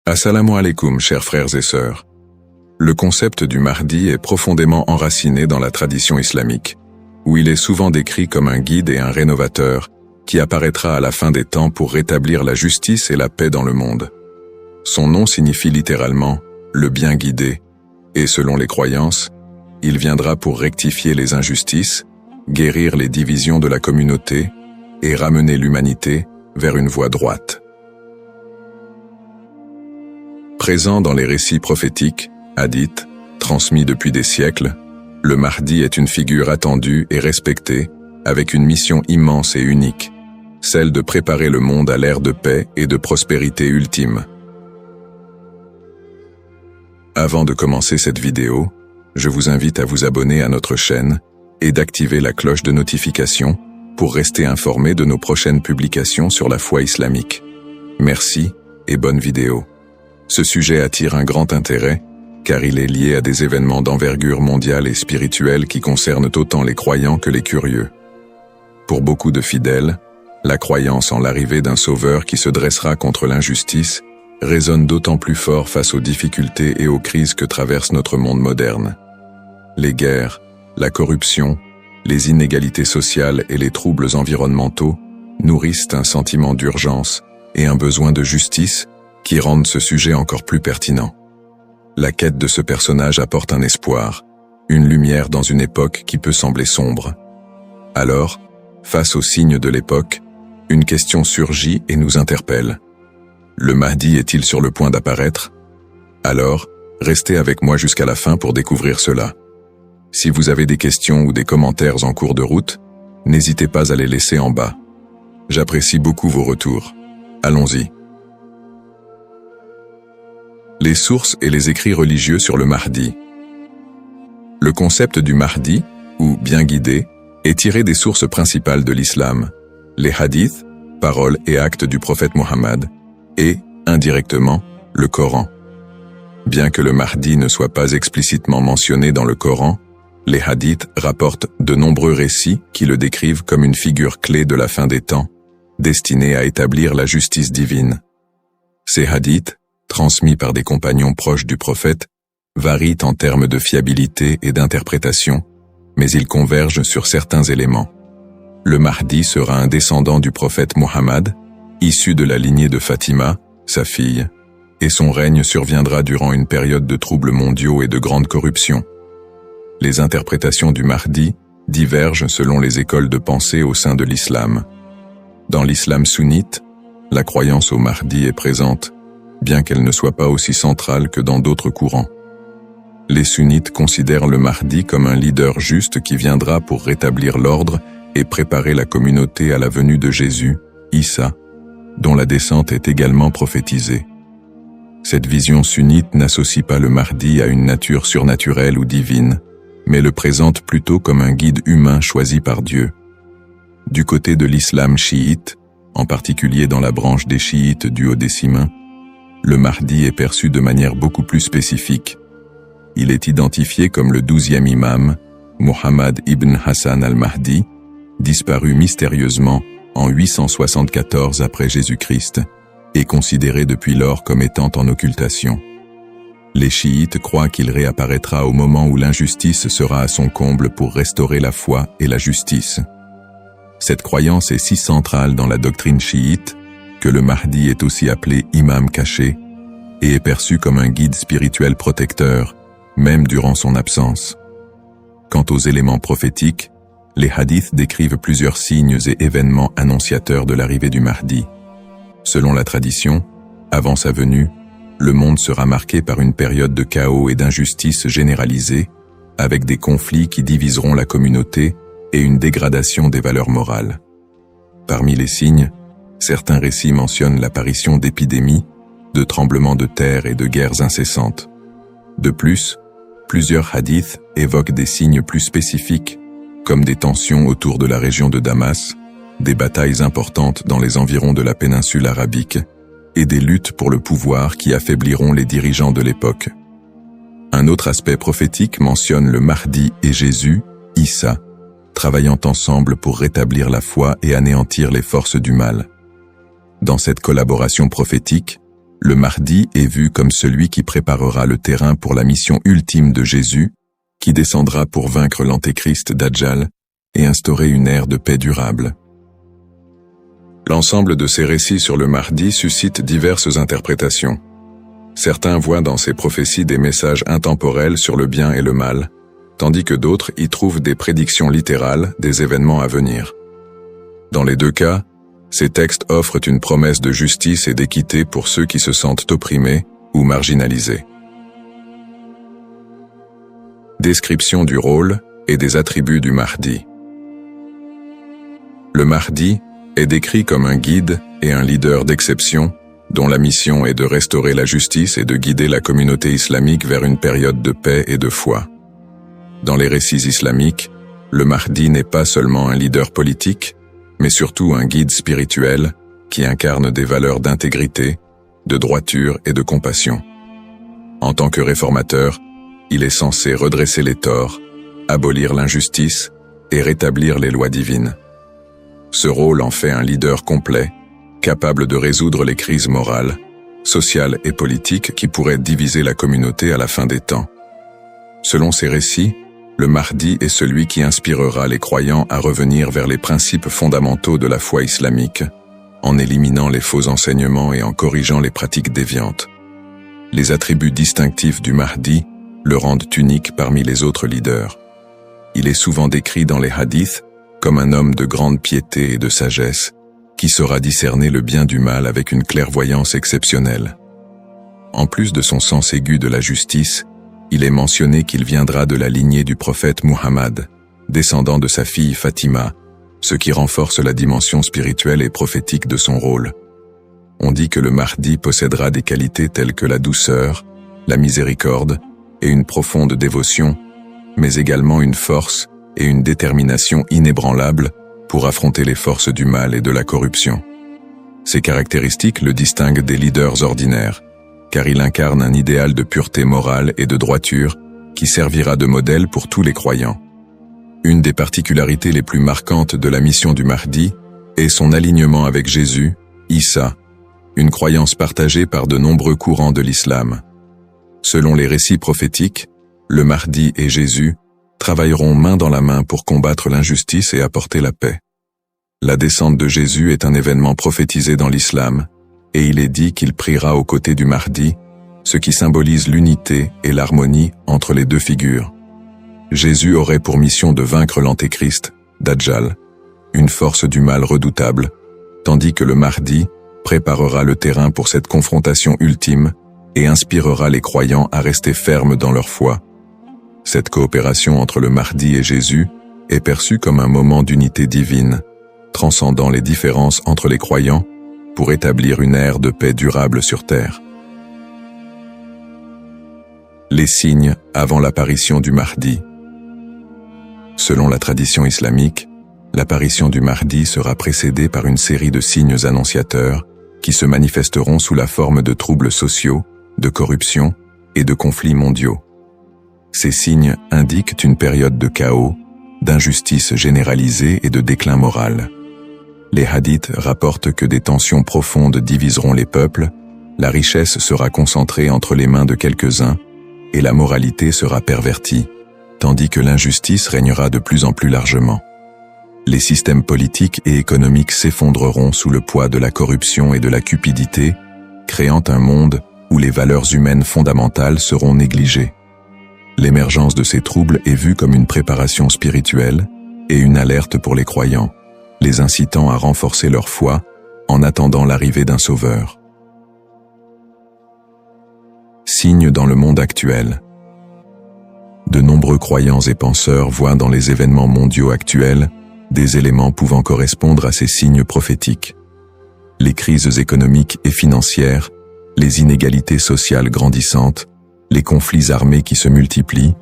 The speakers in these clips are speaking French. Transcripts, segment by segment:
Assalamu alaikum, chers frères et sœurs. Le concept du Mahdi est profondément enraciné dans la tradition islamique, où il est souvent décrit comme un guide et un rénovateur qui apparaîtra à la fin des temps pour rétablir la justice et la paix dans le monde. Son nom signifie littéralement « le bien guidé », et selon les croyances, il viendra pour rectifier les injustices, guérir les divisions de la communauté et ramener l'humanité vers une voie droite. Présent dans les récits prophétiques, hadiths, transmis depuis des siècles, le Mahdi est une figure attendue et respectée, avec une mission immense et unique, celle de préparer le monde à l'ère de paix et de prospérité ultime. Avant de commencer cette vidéo, je vous invite à vous abonner à notre chaîne et d'activer la cloche de notification pour rester informé de nos prochaines publications sur la foi islamique. Merci et bonne vidéo. Ce sujet attire un grand intérêt, car il est lié à des événements d'envergure mondiale et spirituelle qui concernent autant les croyants que les curieux. Pour beaucoup de fidèles, la croyance en l'arrivée d'un sauveur qui se dressera contre l'injustice résonne d'autant plus fort face aux difficultés et aux crises que traverse notre monde moderne. Les guerres, la corruption, les inégalités sociales et les troubles environnementaux nourrissent un sentiment d'urgence et un besoin de justice qui rendent ce sujet encore plus pertinent. La quête de ce personnage apporte un espoir, une lumière dans une époque qui peut sembler sombre. Alors, face aux signes de l'époque, une question surgit et nous interpelle. Le Mahdi est-il sur le point d'apparaître? Alors, restez avec moi jusqu'à la fin pour découvrir cela. Si vous avez des questions ou des commentaires en cours de route, n'hésitez pas à les laisser en bas. J'apprécie beaucoup vos retours. Allons-y. Les sources et les écrits religieux sur le Mahdi. Le concept du Mahdi, ou bien guidé, est tiré des sources principales de l'islam, les hadiths, paroles et actes du prophète Mohammed, et, indirectement, le Coran. Bien que le Mahdi ne soit pas explicitement mentionné dans le Coran, les hadiths rapportent de nombreux récits qui le décrivent comme une figure clé de la fin des temps, destinée à établir la justice divine. Ces hadiths, transmis par des compagnons proches du prophète, varient en termes de fiabilité et d'interprétation, mais ils convergent sur certains éléments. Le Mahdi sera un descendant du prophète Mohammed, issu de la lignée de Fatima, sa fille, et son règne surviendra durant une période de troubles mondiaux et de grande corruption. Les interprétations du Mahdi divergent selon les écoles de pensée au sein de l'islam. Dans l'islam sunnite, la croyance au Mahdi est présente, bien qu'elle ne soit pas aussi centrale que dans d'autres courants. Les sunnites considèrent le Mahdi comme un leader juste qui viendra pour rétablir l'ordre et préparer la communauté à la venue de Jésus, Issa, dont la descente est également prophétisée. Cette vision sunnite n'associe pas le Mahdi à une nature surnaturelle ou divine, mais le présente plutôt comme un guide humain choisi par Dieu. Du côté de l'islam chiite, en particulier dans la branche des chiites duodécimains, le Mahdi est perçu de manière beaucoup plus spécifique. Il est identifié comme le 12e imam, Muhammad ibn Hassan al-Mahdi, disparu mystérieusement en 874 après Jésus-Christ, et considéré depuis lors comme étant en occultation. Les chiites croient qu'il réapparaîtra au moment où l'injustice sera à son comble pour restaurer la foi et la justice. Cette croyance est si centrale dans la doctrine chiite que le Mahdi est aussi appelé imam caché et est perçu comme un guide spirituel protecteur, même durant son absence. Quant aux éléments prophétiques, les hadiths décrivent plusieurs signes et événements annonciateurs de l'arrivée du Mahdi. Selon la tradition, avant sa venue, le monde sera marqué par une période de chaos et d'injustice généralisée, avec des conflits qui diviseront la communauté et une dégradation des valeurs morales. Parmi les signes, certains récits mentionnent l'apparition d'épidémies, de tremblements de terre et de guerres incessantes. De plus, plusieurs hadiths évoquent des signes plus spécifiques, comme des tensions autour de la région de Damas, des batailles importantes dans les environs de la péninsule arabique, et des luttes pour le pouvoir qui affaibliront les dirigeants de l'époque. Un autre aspect prophétique mentionne le Mahdi et Jésus, Issa, travaillant ensemble pour rétablir la foi et anéantir les forces du mal. Dans cette collaboration prophétique, le Mahdi est vu comme celui qui préparera le terrain pour la mission ultime de Jésus, qui descendra pour vaincre l'antéchrist Dajjal et instaurer une ère de paix durable. L'ensemble de ces récits sur le Mahdi suscite diverses interprétations. Certains voient dans ces prophéties des messages intemporels sur le bien et le mal, tandis que d'autres y trouvent des prédictions littérales des événements à venir. Dans les deux cas, ces textes offrent une promesse de justice et d'équité pour ceux qui se sentent opprimés ou marginalisés. Description du rôle et des attributs du Mahdi. Le Mahdi est décrit comme un guide et un leader d'exception dont la mission est de restaurer la justice et de guider la communauté islamique vers une période de paix et de foi. Dans les récits islamiques, le Mahdi n'est pas seulement un leader politique, mais surtout un guide spirituel qui incarne des valeurs d'intégrité, de droiture et de compassion. En tant que réformateur, il est censé redresser les torts, abolir l'injustice et rétablir les lois divines. Ce rôle en fait un leader complet, capable de résoudre les crises morales, sociales et politiques qui pourraient diviser la communauté à la fin des temps. Selon ces récits, le Mahdi est celui qui inspirera les croyants à revenir vers les principes fondamentaux de la foi islamique, en éliminant les faux enseignements et en corrigeant les pratiques déviantes. Les attributs distinctifs du Mahdi le rendent unique parmi les autres leaders. Il est souvent décrit dans les hadiths comme un homme de grande piété et de sagesse, qui saura discerner le bien du mal avec une clairvoyance exceptionnelle. En plus de son sens aigu de la justice, il est mentionné qu'il viendra de la lignée du prophète Muhammad, descendant de sa fille Fatima, ce qui renforce la dimension spirituelle et prophétique de son rôle. On dit que le Mahdi possédera des qualités telles que la douceur, la miséricorde et une profonde dévotion, mais également une force et une détermination inébranlables pour affronter les forces du mal et de la corruption. Ces caractéristiques le distinguent des leaders ordinaires, car il incarne un idéal de pureté morale et de droiture qui servira de modèle pour tous les croyants. Une des particularités les plus marquantes de la mission du Mahdi est son alignement avec Jésus, Issa, une croyance partagée par de nombreux courants de l'islam. Selon les récits prophétiques, le Mahdi et Jésus travailleront main dans la main pour combattre l'injustice et apporter la paix. La descente de Jésus est un événement prophétisé dans l'islam, et il est dit qu'il priera aux côtés du Mahdi, ce qui symbolise l'unité et l'harmonie entre les deux figures. Jésus aurait pour mission de vaincre l'antéchrist, Dajjal, une force du mal redoutable, tandis que le Mahdi préparera le terrain pour cette confrontation ultime et inspirera les croyants à rester fermes dans leur foi. Cette coopération entre le Mahdi et Jésus est perçue comme un moment d'unité divine, transcendant les différences entre les croyants pour établir une ère de paix durable sur terre. Les signes avant l'apparition du Mahdi. Selon la tradition islamique, l'apparition du Mahdi sera précédée par une série de signes annonciateurs qui se manifesteront sous la forme de troubles sociaux, de corruption et de conflits mondiaux. Ces signes indiquent une période de chaos, d'injustice généralisée et de déclin moral. Les hadiths rapportent que des tensions profondes diviseront les peuples, la richesse sera concentrée entre les mains de quelques-uns et la moralité sera pervertie, tandis que l'injustice régnera de plus en plus largement. Les systèmes politiques et économiques s'effondreront sous le poids de la corruption et de la cupidité, créant un monde où les valeurs humaines fondamentales seront négligées. L'émergence de ces troubles est vue comme une préparation spirituelle et une alerte pour les croyants, les incitant à renforcer leur foi en attendant l'arrivée d'un sauveur. Signes dans le monde actuel. De nombreux croyants et penseurs voient dans les événements mondiaux actuels des éléments pouvant correspondre à ces signes prophétiques. Les crises économiques et financières, les inégalités sociales grandissantes, les conflits armés qui se multiplient,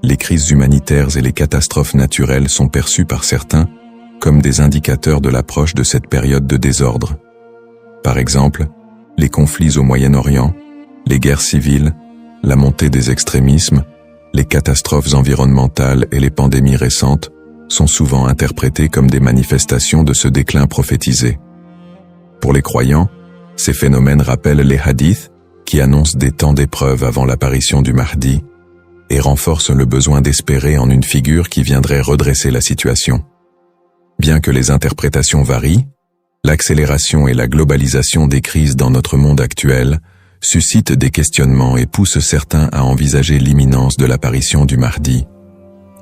les crises humanitaires et les catastrophes naturelles sont perçues par certains comme des indicateurs de l'approche de cette période de désordre. Par exemple, les conflits au Moyen-Orient, les guerres civiles, la montée des extrémismes, les catastrophes environnementales et les pandémies récentes sont souvent interprétés comme des manifestations de ce déclin prophétisé. Pour les croyants, Ces phénomènes rappellent les hadiths qui annoncent des temps d'épreuve avant l'apparition du Mahdi et renforcent le besoin d'espérer en une figure qui viendrait redresser la situation. Bien que les interprétations varient, l'accélération et la globalisation des crises dans notre monde actuel suscitent des questionnements et poussent certains à envisager l'imminence de l'apparition du Mahdi.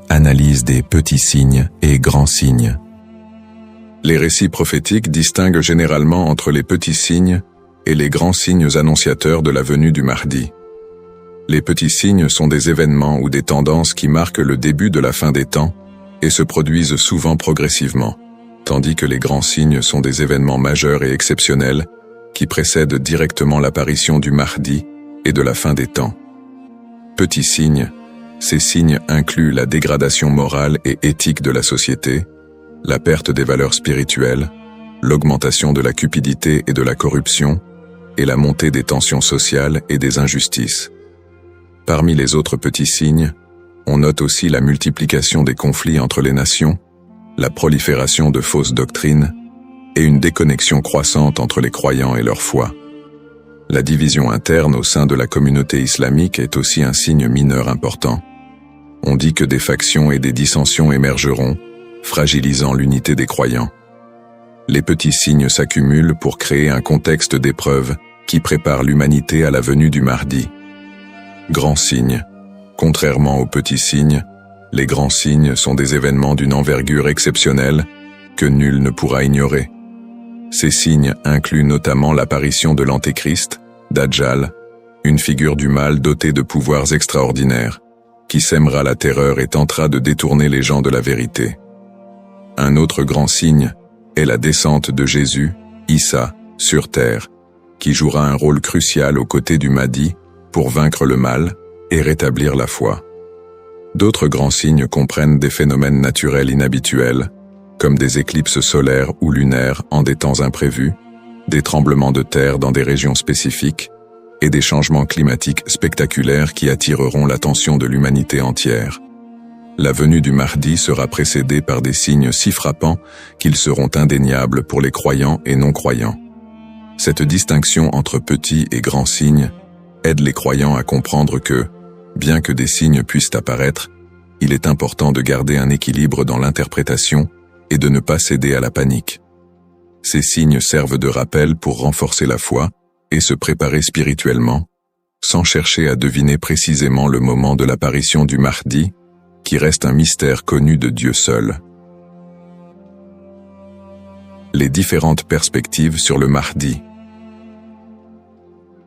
Analyse des petits signes et grands signes. Les récits prophétiques distinguent généralement entre les petits signes et les grands signes annonciateurs de la venue du Mahdi. Les petits signes sont des événements ou des tendances qui marquent le début de la fin des temps et se produisent souvent progressivement, tandis que les grands signes sont des événements majeurs et exceptionnels qui précèdent directement l'apparition du Mahdi et de la fin des temps. Petits signes, ces signes incluent la dégradation morale et éthique de la société, la perte des valeurs spirituelles, l'augmentation de la cupidité et de la corruption, et la montée des tensions sociales et des injustices. Parmi les autres petits signes, on note aussi la multiplication des conflits entre les nations, la prolifération de fausses doctrines, et une déconnexion croissante entre les croyants et leur foi. La division interne au sein de la communauté islamique est aussi un signe mineur important. On dit que des factions et des dissensions émergeront, fragilisant l'unité des croyants. Les petits signes s'accumulent pour créer un contexte d'épreuve qui prépare l'humanité à la venue du Mahdi. Grands signes. Contrairement aux petits signes, les grands signes sont des événements d'une envergure exceptionnelle que nul ne pourra ignorer. Ces signes incluent notamment l'apparition de l'Antéchrist, Dajjal, une figure du mal dotée de pouvoirs extraordinaires, qui sèmera la terreur et tentera de détourner les gens de la vérité. Un autre grand signe est la descente de Jésus, Issa, sur terre, qui jouera un rôle crucial aux côtés du Mahdi pour vaincre le mal et rétablir la foi. D'autres grands signes comprennent des phénomènes naturels inhabituels, comme des éclipses solaires ou lunaires en des temps imprévus, des tremblements de terre dans des régions spécifiques, et des changements climatiques spectaculaires qui attireront l'attention de l'humanité entière. La venue du Mahdi sera précédée par des signes si frappants qu'ils seront indéniables pour les croyants et non-croyants. Cette distinction entre petits et grands signes aide les croyants à comprendre que, bien que des signes puissent apparaître, il est important de garder un équilibre dans l'interprétation et de ne pas céder à la panique. Ces signes servent de rappel pour renforcer la foi et se préparer spirituellement, sans chercher à deviner précisément le moment de l'apparition du Mahdi, qui reste un mystère connu de Dieu seul. Les différentes perspectives sur le Mahdi.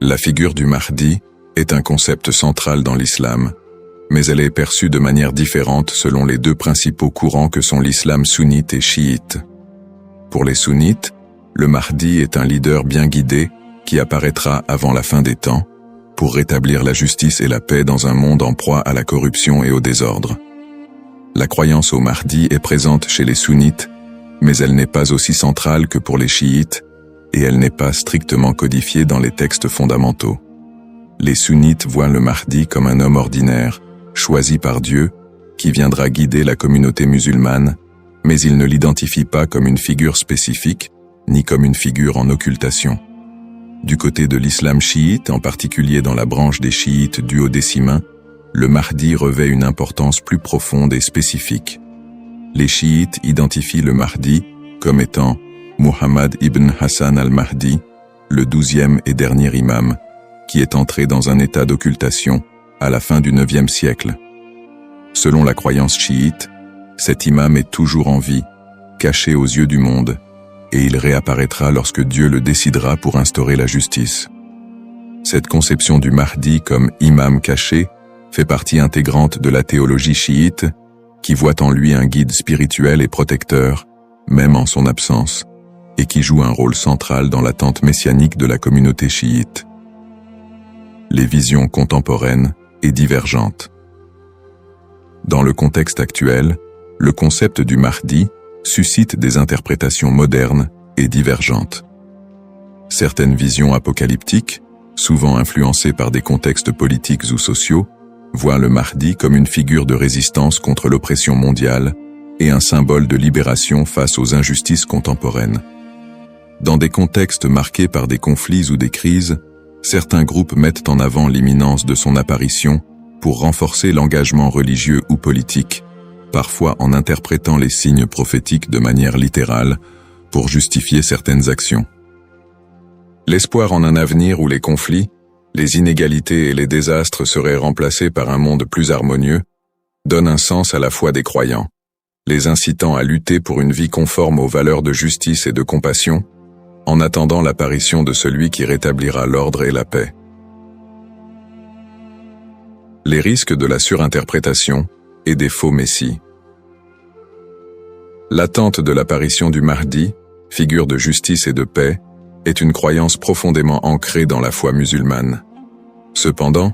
La figure du Mahdi est un concept central dans l'islam, mais elle est perçue de manière différente selon les deux principaux courants que sont l'islam sunnite et chiite. Pour les sunnites, le Mahdi est un leader bien guidé qui apparaîtra avant la fin des temps, pour rétablir la justice et la paix dans un monde en proie à la corruption et au désordre. La croyance au Mahdi est présente chez les sunnites, mais elle n'est pas aussi centrale que pour les chiites, et elle n'est pas strictement codifiée dans les textes fondamentaux. Les sunnites voient le Mahdi comme un homme ordinaire, choisi par Dieu, qui viendra guider la communauté musulmane, mais ils ne l'identifient pas comme une figure spécifique, ni comme une figure en occultation. Du côté de l'islam chiite, en particulier dans la branche des chiites duodécimains, le Mahdi revêt une importance plus profonde et spécifique. Les chiites identifient le Mahdi comme étant Muhammad ibn Hassan al-Mahdi, le 12e et dernier imam, qui est entré dans un état d'occultation à la fin du 9e siècle. Selon la croyance chiite, cet imam est toujours en vie, caché aux yeux du monde, et il réapparaîtra lorsque Dieu le décidera pour instaurer la justice. Cette conception du Mahdi comme imam caché fait partie intégrante de la théologie chiite, qui voit en lui un guide spirituel et protecteur, même en son absence, et qui joue un rôle central dans l'attente messianique de la communauté chiite. Les visions contemporaines et divergentes. Dans le contexte actuel, le concept du Mahdi suscite des interprétations modernes et divergentes. Certaines visions apocalyptiques, souvent influencées par des contextes politiques ou sociaux, voient le Mahdi comme une figure de résistance contre l'oppression mondiale et un symbole de libération face aux injustices contemporaines. Dans des contextes marqués par des conflits ou des crises, certains groupes mettent en avant l'imminence de son apparition pour renforcer l'engagement religieux ou politique, parfois en interprétant les signes prophétiques de manière littérale pour justifier certaines actions. L'espoir en un avenir où les conflits, les inégalités et les désastres seraient remplacés par un monde plus harmonieux donne un sens à la foi des croyants, les incitant à lutter pour une vie conforme aux valeurs de justice et de compassion, en attendant l'apparition de celui qui rétablira l'ordre et la paix. Les risques de la surinterprétation et des faux messies. L'attente de l'apparition du Mahdi, figure de justice et de paix, est une croyance profondément ancrée dans la foi musulmane. Cependant,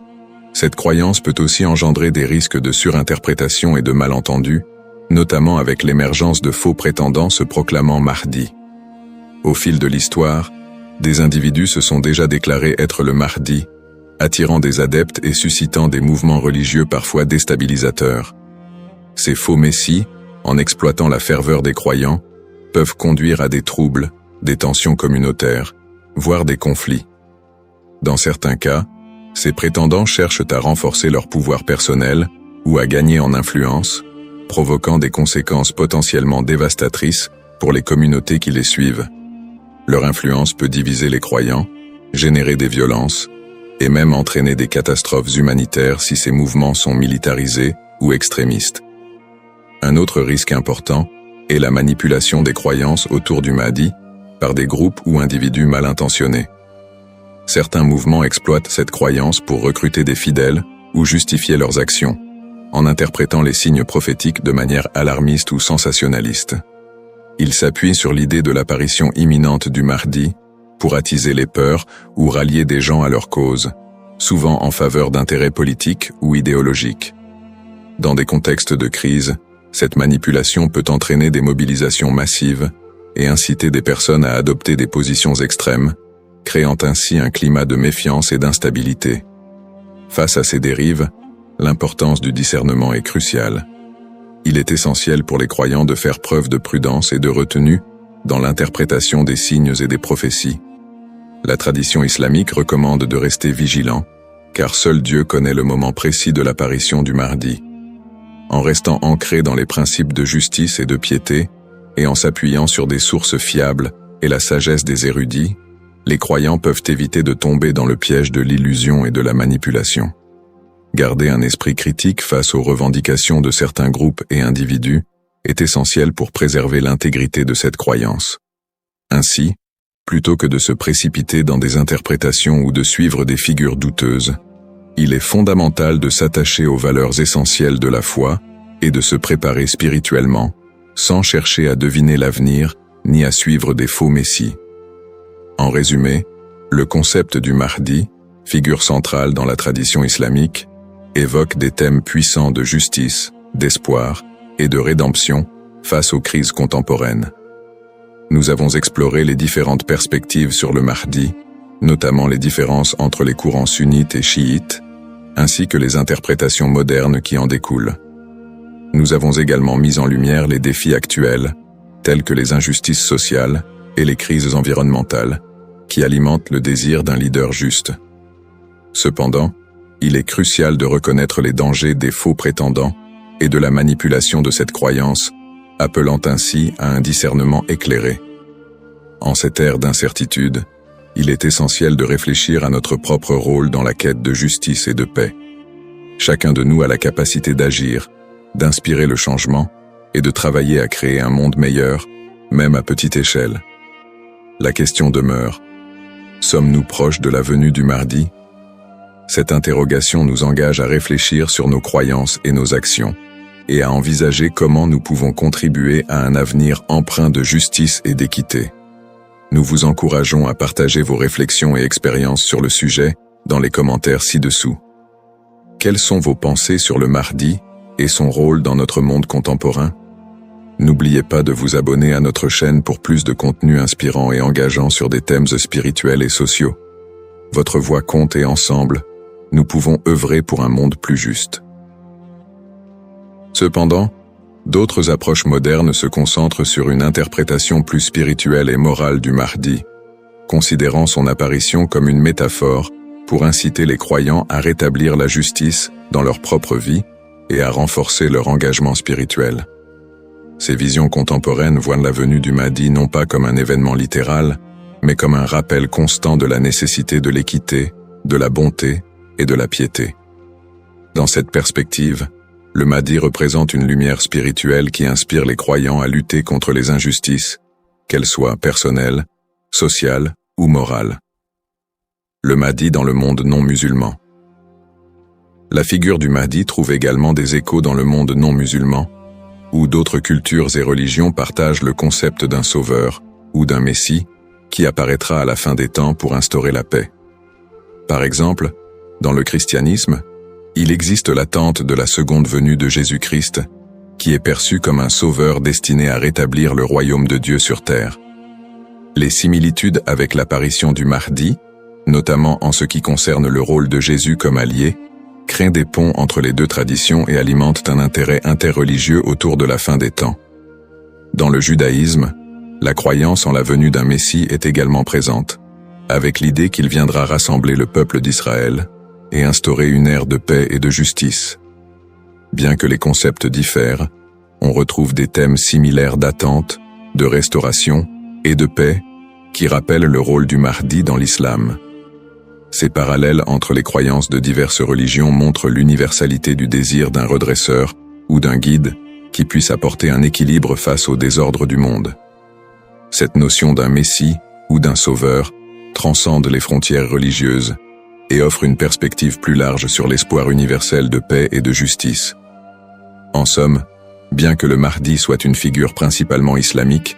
cette croyance peut aussi engendrer des risques de surinterprétation et de malentendus, notamment avec l'émergence de faux prétendants se proclamant Mahdi. Au fil de l'histoire, des individus se sont déjà déclarés être le Mahdi, attirant des adeptes et suscitant des mouvements religieux parfois déstabilisateurs. Ces faux messies, en exploitant la ferveur des croyants, peuvent conduire à des troubles, des tensions communautaires, voire des conflits. Dans certains cas, ces prétendants cherchent à renforcer leur pouvoir personnel ou à gagner en influence, provoquant des conséquences potentiellement dévastatrices pour les communautés qui les suivent. Leur influence peut diviser les croyants, générer des violences, et même entraîner des catastrophes humanitaires si ces mouvements sont militarisés ou extrémistes. Un autre risque important est la manipulation des croyances autour du Mahdi par des groupes ou individus mal intentionnés. Certains mouvements exploitent cette croyance pour recruter des fidèles ou justifier leurs actions, en interprétant les signes prophétiques de manière alarmiste ou sensationnaliste. Ils s'appuient sur l'idée de l'apparition imminente du Mahdi pour attiser les peurs ou rallier des gens à leur cause, souvent en faveur d'intérêts politiques ou idéologiques. Dans des contextes de crise, cette manipulation peut entraîner des mobilisations massives et inciter des personnes à adopter des positions extrêmes, créant ainsi un climat de méfiance et d'instabilité. Face à ces dérives, l'importance du discernement est cruciale. Il est essentiel pour les croyants de faire preuve de prudence et de retenue dans l'interprétation des signes et des prophéties. La tradition islamique recommande de rester vigilant, car seul Dieu connaît le moment précis de l'apparition du Mahdi. En restant ancré dans les principes de justice et de piété, et en s'appuyant sur des sources fiables et la sagesse des érudits, les croyants peuvent éviter de tomber dans le piège de l'illusion et de la manipulation. Garder un esprit critique face aux revendications de certains groupes et individus est essentiel pour préserver l'intégrité de cette croyance. Ainsi, plutôt que de se précipiter dans des interprétations ou de suivre des figures douteuses, il est fondamental de s'attacher aux valeurs essentielles de la foi et de se préparer spirituellement, sans chercher à deviner l'avenir ni à suivre des faux messies. En résumé, le concept du Mahdi, figure centrale dans la tradition islamique, évoque des thèmes puissants de justice, d'espoir et de rédemption face aux crises contemporaines. Nous avons exploré les différentes perspectives sur le Mahdi, notamment les différences entre les courants sunnites et chiites, ainsi que les interprétations modernes qui en découlent. Nous avons également mis en lumière les défis actuels, tels que les injustices sociales et les crises environnementales, qui alimentent le désir d'un leader juste. Cependant, il est crucial de reconnaître les dangers des faux prétendants et de la manipulation de cette croyance, appelant ainsi à un discernement éclairé. En cette ère d'incertitude, il est essentiel de réfléchir à notre propre rôle dans la quête de justice et de paix. Chacun de nous a la capacité d'agir, d'inspirer le changement et de travailler à créer un monde meilleur, même à petite échelle. La question demeure: sommes-nous proches de la venue du Mahdi ? Cette interrogation nous engage à réfléchir sur nos croyances et nos actions, et à envisager comment nous pouvons contribuer à un avenir empreint de justice et d'équité. Nous vous encourageons à partager vos réflexions et expériences sur le sujet dans les commentaires ci-dessous. Quelles sont vos pensées sur le Mahdi et son rôle dans notre monde contemporain? N'oubliez pas de vous abonner à notre chaîne pour plus de contenu inspirant et engageant sur des thèmes spirituels et sociaux. Votre voix compte et ensemble, nous pouvons œuvrer pour un monde plus juste. Cependant, D'autres approches modernes se concentrent sur une interprétation plus spirituelle et morale du Mahdi, considérant son apparition comme une métaphore pour inciter les croyants à rétablir la justice dans leur propre vie et à renforcer leur engagement spirituel. Ces visions contemporaines voient la venue du Mahdi non pas comme un événement littéral, mais comme un rappel constant de la nécessité de l'équité, de la bonté et de la piété. Dans cette perspective, le Mahdi représente une lumière spirituelle qui inspire les croyants à lutter contre les injustices, qu'elles soient personnelles, sociales ou morales. Le Mahdi dans le monde non musulman. La figure du Mahdi trouve également des échos dans le monde non musulman, où d'autres cultures et religions partagent le concept d'un sauveur ou d'un messie qui apparaîtra à la fin des temps pour instaurer la paix. Par exemple, dans le christianisme, il existe l'attente de la seconde venue de Jésus-Christ, qui est perçu comme un sauveur destiné à rétablir le royaume de Dieu sur terre. Les similitudes avec l'apparition du Mahdi, notamment en ce qui concerne le rôle de Jésus comme allié, créent des ponts entre les deux traditions et alimentent un intérêt interreligieux autour de la fin des temps. Dans le judaïsme, la croyance en la venue d'un Messie est également présente, avec l'idée qu'il viendra rassembler le peuple d'Israël et instaurer une ère de paix et de justice. Bien que les concepts diffèrent, on retrouve des thèmes similaires d'attente, de restauration et de paix qui rappellent le rôle du Mahdi dans l'islam. Ces parallèles entre les croyances de diverses religions montrent l'universalité du désir d'un redresseur ou d'un guide qui puisse apporter un équilibre face au désordre du monde. Cette notion d'un messie ou d'un sauveur transcende les frontières religieuses et offre une perspective plus large sur l'espoir universel de paix et de justice. En somme, bien que le Mahdi soit une figure principalement islamique,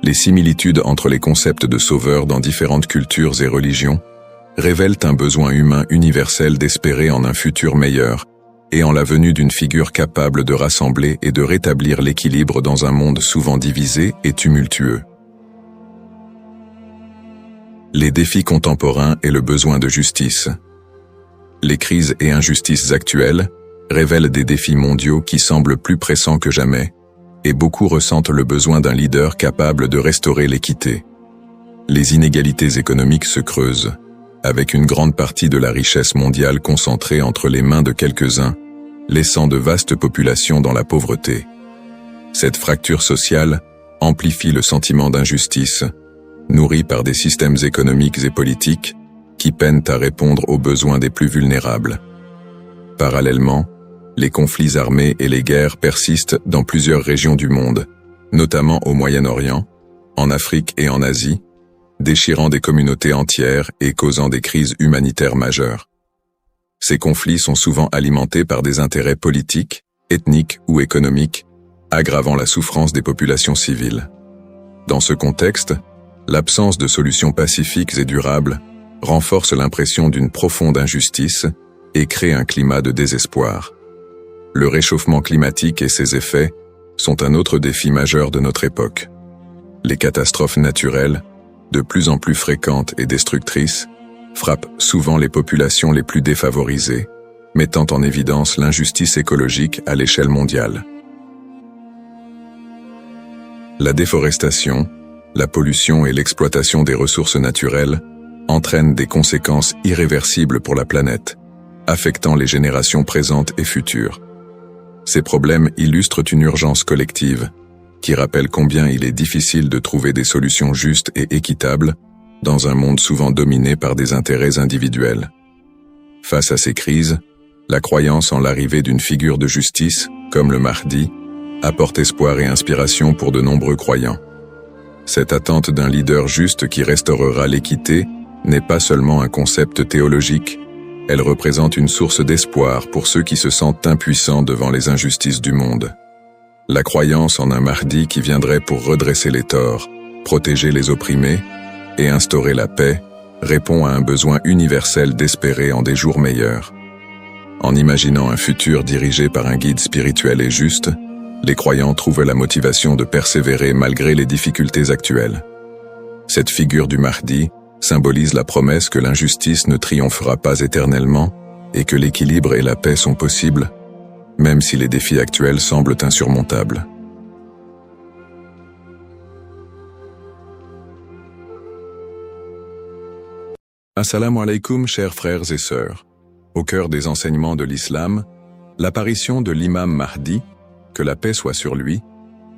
les similitudes entre les concepts de sauveur dans différentes cultures et religions révèlent un besoin humain universel d'espérer en un futur meilleur et en la venue d'une figure capable de rassembler et de rétablir l'équilibre dans un monde souvent divisé et tumultueux. Les défis contemporains et le besoin de justice. Les crises et injustices actuelles révèlent des défis mondiaux qui semblent plus pressants que jamais, et beaucoup ressentent le besoin d'un leader capable de restaurer l'équité. Les inégalités économiques se creusent, avec une grande partie de la richesse mondiale concentrée entre les mains de quelques-uns, laissant de vastes populations dans la pauvreté. Cette fracture sociale amplifie le sentiment d'injustice, nourri par des systèmes économiques et politiques qui peinent à répondre aux besoins des plus vulnérables. Parallèlement, les conflits armés et les guerres persistent dans plusieurs régions du monde, notamment au Moyen-Orient, en Afrique et en Asie, déchirant des communautés entières et causant des crises humanitaires majeures. Ces conflits sont souvent alimentés par des intérêts politiques, ethniques ou économiques, aggravant la souffrance des populations civiles. Dans ce contexte, l'absence de solutions pacifiques et durables renforce l'impression d'une profonde injustice et crée un climat de désespoir. Le réchauffement climatique et ses effets sont un autre défi majeur de notre époque. Les catastrophes naturelles, de plus en plus fréquentes et destructrices, frappent souvent les populations les plus défavorisées, mettant en évidence l'injustice écologique à l'échelle mondiale. La déforestation, la pollution et l'exploitation des ressources naturelles entraînent des conséquences irréversibles pour la planète, affectant les générations présentes et futures. Ces problèmes illustrent une urgence collective, qui rappelle combien il est difficile de trouver des solutions justes et équitables dans un monde souvent dominé par des intérêts individuels. Face à ces crises, la croyance en l'arrivée d'une figure de justice, comme le Mahdi, apporte espoir et inspiration pour de nombreux croyants. Cette attente d'un leader juste qui restaurera l'équité n'est pas seulement un concept théologique, elle représente une source d'espoir pour ceux qui se sentent impuissants devant les injustices du monde. La croyance en un Mahdi qui viendrait pour redresser les torts, protéger les opprimés et instaurer la paix répond à un besoin universel d'espérer en des jours meilleurs. En imaginant un futur dirigé par un guide spirituel et juste, les croyants trouvent la motivation de persévérer malgré les difficultés actuelles. Cette figure du Mahdi symbolise la promesse que l'injustice ne triomphera pas éternellement et que l'équilibre et la paix sont possibles, même si les défis actuels semblent insurmontables. Assalamu alaikum, chers frères et sœurs. Au cœur des enseignements de l'islam, l'apparition de l'imam Mahdi, que la paix soit sur lui,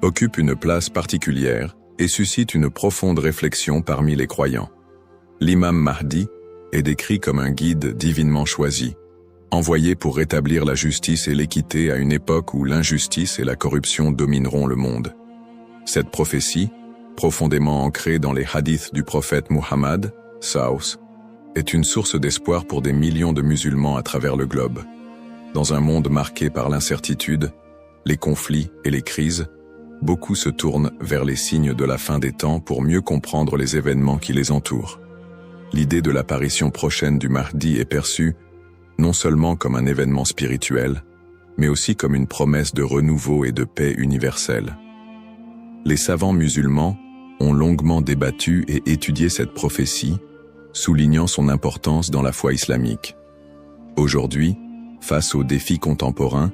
occupe une place particulière et suscite une profonde réflexion parmi les croyants. L'imam Mahdi est décrit comme un guide divinement choisi, envoyé pour rétablir la justice et l'équité à une époque où l'injustice et la corruption domineront le monde. Cette prophétie, profondément ancrée dans les hadiths du prophète Muhammad, Saus, est une source d'espoir pour des millions de musulmans à travers le globe. Dans un monde marqué par l'incertitude, les conflits et les crises, beaucoup se tournent vers les signes de la fin des temps pour mieux comprendre les événements qui les entourent. L'idée de l'apparition prochaine du Mahdi est perçue non seulement comme un événement spirituel, mais aussi comme une promesse de renouveau et de paix universelle. Les savants musulmans ont longuement débattu et étudié cette prophétie, soulignant son importance dans la foi islamique. Aujourd'hui, face aux défis contemporains,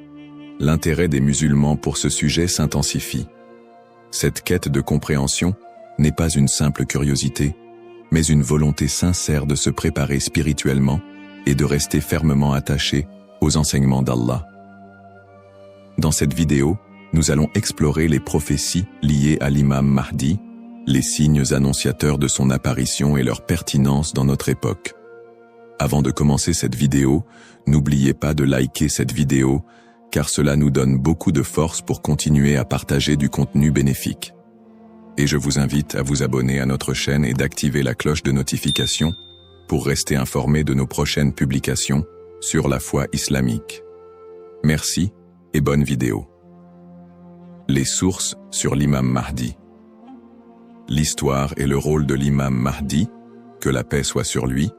l'intérêt des musulmans pour ce sujet s'intensifie. Cette quête de compréhension n'est pas une simple curiosité, mais une volonté sincère de se préparer spirituellement et de rester fermement attaché aux enseignements d'Allah. Dans cette vidéo, nous allons explorer les prophéties liées à l'imam Mahdi, les signes annonciateurs de son apparition et leur pertinence dans notre époque. Avant de commencer cette vidéo, n'oubliez pas de liker cette vidéo, car cela nous donne beaucoup de force pour continuer à partager du contenu bénéfique. Et je vous invite à vous abonner à notre chaîne et d'activer la cloche de notification pour rester informé de nos prochaines publications sur la foi islamique. Merci et bonne vidéo. Les sources sur l'imam Mahdi. L'histoire et le rôle de l'imam Mahdi, que la paix soit sur lui,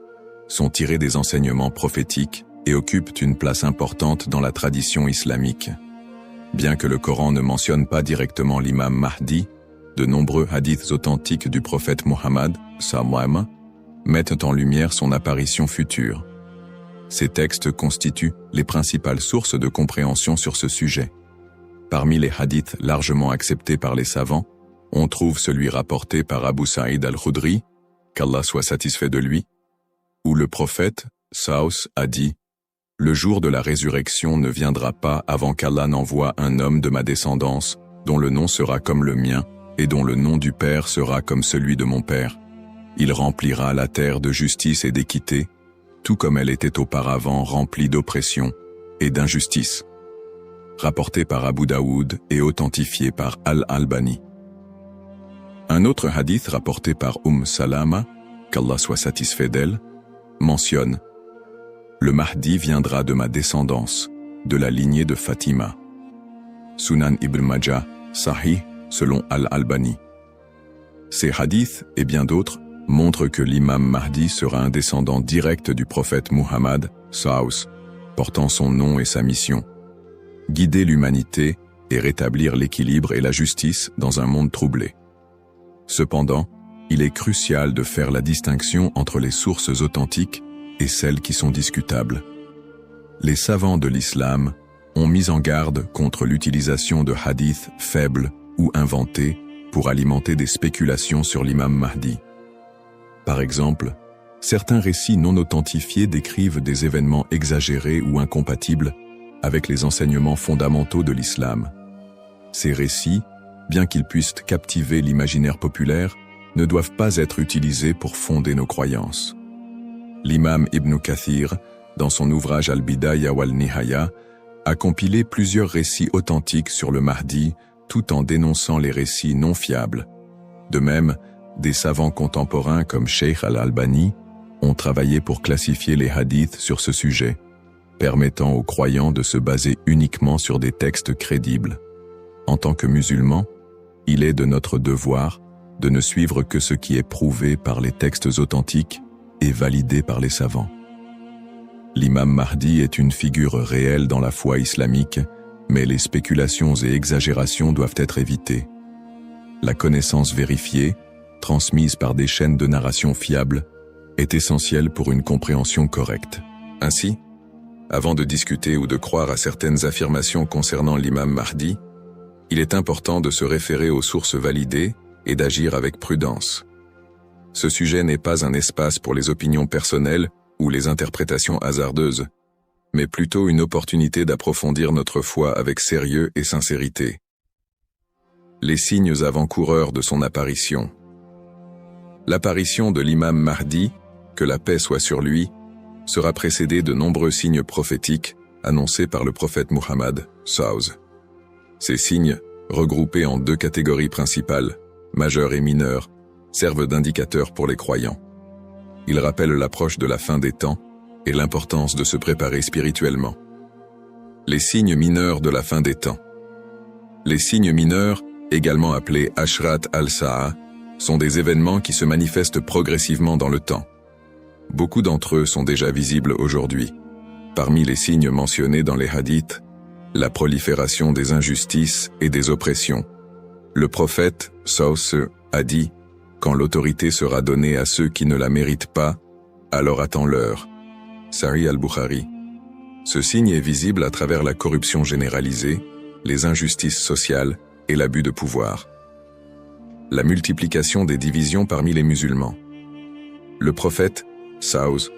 sont tirés des enseignements prophétiques et occupent une place importante dans la tradition islamique. Bien que le Coran ne mentionne pas directement l'imam Mahdi, de nombreux hadiths authentiques du prophète Muhammad, sallam, mettent en lumière son apparition future. Ces textes constituent les principales sources de compréhension sur ce sujet. Parmi les hadiths largement acceptés par les savants, on trouve celui rapporté par Abu Saïd al-Khudri, qu'Allah soit satisfait de lui, où le prophète, Saus, a dit « Le jour de la résurrection ne viendra pas avant qu'Allah n'envoie un homme de ma descendance, dont le nom sera comme le mien, et dont le nom du Père sera comme celui de mon Père. Il remplira la terre de justice et d'équité, tout comme elle était auparavant remplie d'oppression et d'injustice. » Rapporté par Abu Daoud et authentifié par Al-Albani. Un autre hadith rapporté par Salama, qu'Allah soit satisfait d'elle, mentionne « Le Mahdi viendra de ma descendance, de la lignée de Fatima. » Sunan Ibn Majah, Sahih, selon Al-Albani. Ces hadiths et bien d'autres montrent que l'imam Mahdi sera un descendant direct du prophète Muhammad, Saus, portant son nom et sa mission. Guider l'humanité et rétablir l'équilibre et la justice dans un monde troublé. Cependant, il est crucial de faire la distinction entre les sources authentiques et celles qui sont discutables. Les savants de l'islam ont mis en garde contre l'utilisation de hadiths faibles ou inventés pour alimenter des spéculations sur l'imam Mahdi. Par exemple, certains récits non authentifiés décrivent des événements exagérés ou incompatibles avec les enseignements fondamentaux de l'islam. Ces récits, bien qu'ils puissent captiver l'imaginaire populaire, ne doivent pas être utilisés pour fonder nos croyances. L'imam Ibn Kathir, dans son ouvrage Al-Bidaya wal-Nihaya, a compilé plusieurs récits authentiques sur le Mahdi, tout en dénonçant les récits non fiables. De même, des savants contemporains comme Sheikh Al-Albani ont travaillé pour classifier les hadiths sur ce sujet, permettant aux croyants de se baser uniquement sur des textes crédibles. En tant que musulmans, il est de notre devoir de ne suivre que ce qui est prouvé par les textes authentiques et validé par les savants. L'imam Mahdi est une figure réelle dans la foi islamique, mais les spéculations et exagérations doivent être évitées. La connaissance vérifiée, transmise par des chaînes de narration fiables, est essentielle pour une compréhension correcte. Ainsi, Avant de discuter ou de croire à certaines affirmations concernant l'imam Mahdi, il est important de se référer aux sources validées et d'agir avec prudence. Ce sujet n'est pas un espace pour les opinions personnelles ou les interprétations hasardeuses, mais plutôt une opportunité d'approfondir notre foi avec sérieux et sincérité. Les signes avant-coureurs de son apparition. L'apparition de l'imam Mahdi, que la paix soit sur lui, sera précédée de nombreux signes prophétiques annoncés par le prophète Muhammad, SAW. Ces signes, regroupés en deux catégories principales, majeurs et mineurs, servent d'indicateurs pour les croyants. Ils rappellent l'approche de la fin des temps et l'importance de se préparer spirituellement. Les signes mineurs de la fin des temps. Les signes mineurs, également appelés Ashrat al-Sa'a, sont des événements qui se manifestent progressivement dans le temps. Beaucoup d'entre eux sont déjà visibles aujourd'hui. Parmi les signes mentionnés dans les hadiths, la prolifération des injustices et des oppressions. Le prophète, SAW, a dit « Quand l'autorité sera donnée à ceux qui ne la méritent pas, alors attends-leur » Sahih al-Bukhari. Ce signe est visible à travers la corruption généralisée, les injustices sociales et l'abus de pouvoir. La multiplication des divisions parmi les musulmans. Le prophète, SAW,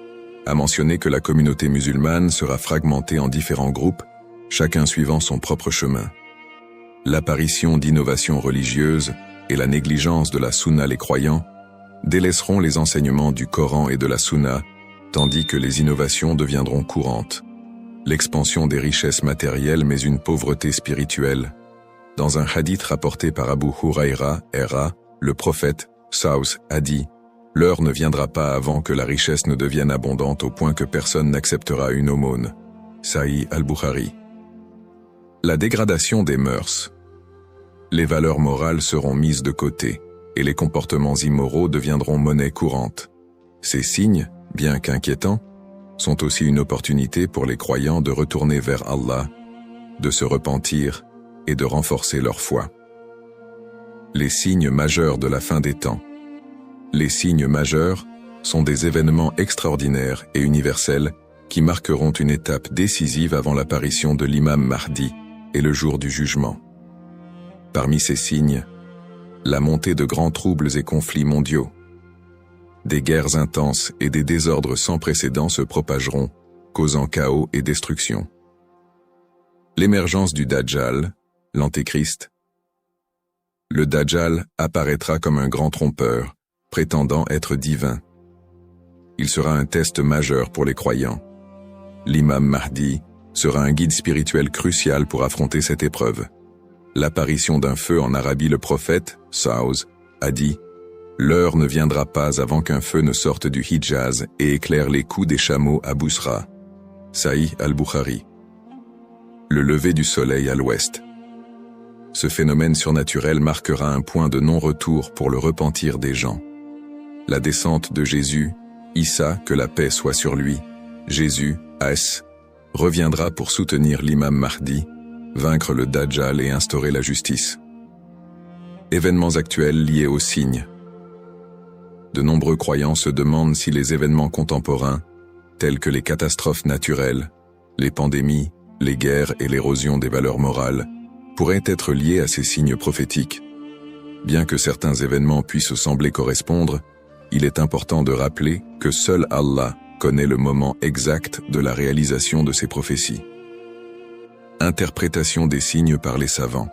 a mentionné que la communauté musulmane sera fragmentée en différents groupes, chacun suivant son propre chemin. L'apparition d'innovations religieuses et la négligence de la sunna les croyants délaisseront les enseignements du Coran et de la sunna, tandis que les innovations deviendront courantes. L'expansion des richesses matérielles mais une pauvreté spirituelle. Dans un hadith rapporté par Abu Huraira, R.A., le prophète, SAW, a dit « L'heure ne viendra pas avant que la richesse ne devienne abondante au point que personne n'acceptera une aumône. » Sahih al-Bukhari. La dégradation des mœurs. Les valeurs morales seront mises de côté, et les comportements immoraux deviendront monnaie courante. Ces signes, bien qu'inquiétants, sont aussi une opportunité pour les croyants de retourner vers Allah, de se repentir et de renforcer leur foi. Les signes majeurs de la fin des temps. Les signes majeurs sont des événements extraordinaires et universels qui marqueront une étape décisive avant l'apparition de l'imam Mahdi et le jour du jugement. Parmi ces signes, la montée de grands troubles et conflits mondiaux. Des guerres intenses et des désordres sans précédent se propageront, causant chaos et destruction. L'émergence du Dajjal, l'Antéchrist. Le Dajjal apparaîtra comme un grand trompeur, prétendant être divin. Il sera un test majeur pour les croyants. L'imam Mahdi sera un guide spirituel crucial pour affronter cette épreuve. L'apparition d'un feu en Arabie, le prophète, SAW, a dit « L'heure ne viendra pas avant qu'un feu ne sorte du Hijaz et éclaire les coups des chameaux à Bousra. » Sahih al-Bukhari. Le lever du soleil à l'ouest. Ce phénomène surnaturel marquera un point de non-retour pour le repentir des gens. La descente de Jésus, Issa, que la paix soit sur lui, Jésus, As, reviendra pour soutenir l'imam Mahdi, vaincre le Dajjal et instaurer la justice. Événements actuels liés aux signes. De nombreux croyants se demandent si les événements contemporains, tels que les catastrophes naturelles, les pandémies, les guerres et l'érosion des valeurs morales, pourraient être liés à ces signes prophétiques. Bien que certains événements puissent sembler correspondre, il est important de rappeler que seul Allah connaît le moment exact de la réalisation de ces prophéties. Interprétation des signes par les savants.